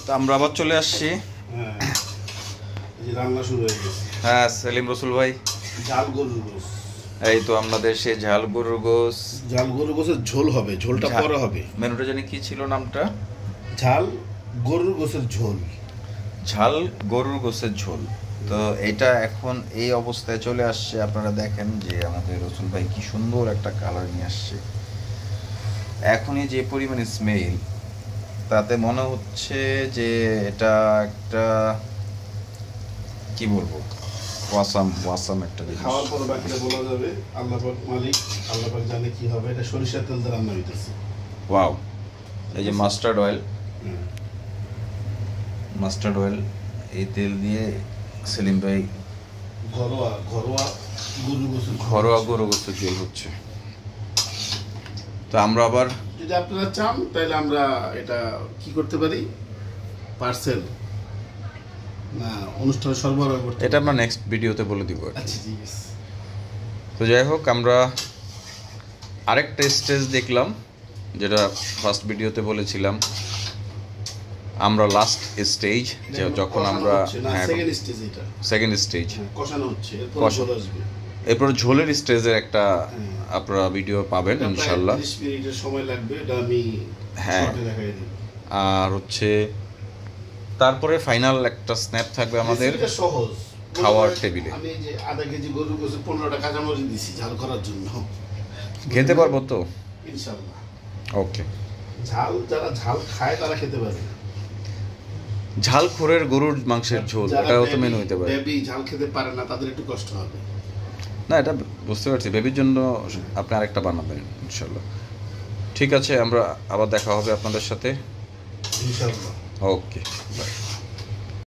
তো আমরা আবার চলে আসছি। হ্যাঁ, এই যে রান্না শুরু হয়ে গেছে। হ্যাঁ সেলিম রসুল ভাই, ঝাল গরুর গোস। এই তো আমাদের সেই ঝাল গরুর গোস। ঝাল গরুর গোসের ঝোল হবে, ঝোলটা পরে হবে। মেনুটা জানি কি ছিল নামটা? ঝাল গরুর গোসের ঝোল। ঝাল গরুর গোসের ঝোল। তো এটা এখন এই অবস্থায় চলে আসছে। আপনারা দেখেন যে আমাদের রসুল ভাই কি সুন্দর একটা কালার নিয়ে আসছে। এখনই যে পরিমাণে স্মেল, তাতে মনে হচ্ছে যে এটা একটা কি বলবো, ওয়াসাম একটা জিনিস। খাওয়ার পর বাকিটা বলা যাবে। আল্লাহ পাক মালিক, আল্লাহ পাক জানে কি হবে। এটা সরিষার তেল দিয়ে রান্না হইতেছে। ওয়াও, এই যে মাস্টার্ড অয়েল, মাস্টার্ড অয়েল, এই তেল দিয়ে সেলিম ভাই ঘরোয়া ঘরোয়া গরুর গোসের ঝোল। ঘরোয়া গরু গোস্তের ঝোল হচ্ছে। তো আমরা আবার যদি আপনারা চান তাহলে আমরা এটা কি করতে পারি, পার্সেল না অনুষ্ঠানে সরবরাহ করতে এটা আমরা নেক্সট ভিডিওতে বলে দিব আর কি। আচ্ছা ঠিক আছে। তো যাই হোক, আমরা আরেকটা স্টেজ দেখলাম, যেটা ফার্স্ট ভিডিওতে বলেছিলাম আমরা লাস্ট স্টেজ, যখন আমরা সেকেন্ড স্টেজ, এটা সেকেন্ড স্টেজ কষানো হচ্ছে, এরপর কষা- ঝোল আসবে। এরপর ঝোলের স্টেজের একটা আপনারা ভিডিও পাবেন এটা প্রায় ইনশাল্লাহ। 30 মিনিটের সময় লাগবে, এটা আমি হ্যাঁ। শর্টে দেখাই দিই। আর হচ্ছে তারপরে ফাইনাল একটা স্ন্যাপ থাকবে আমাদের রেসিপিটা সহজ। খাওয়ার টেবিলে। আমি যে আধা কেজি গরুর গোশে 15টা কাঁচামরিচ দিছি ঝাল করার জন্য। খেতে পারবো তো? ইনশাআল্লাহ। ওকে। ঝাল যারা ঝাল খায় তারা খেতে পারে। ঝালখোরের গরুর মাংসের ঝোল, এটাও তো মেনু হতে পারে। বেবি ঝাল খেতে পারে না, তাদের একটু কষ্ট হবে। না, এটা বুঝতে পারছি, বেবির জন্য আপনি আরেকটা বানাবেন ইনশাল্লাহ। ঠিক আছে, আমরা আবার দেখা হবে আপনাদের সাথে। ইনশাআল্লাহ। ওকে, বাই।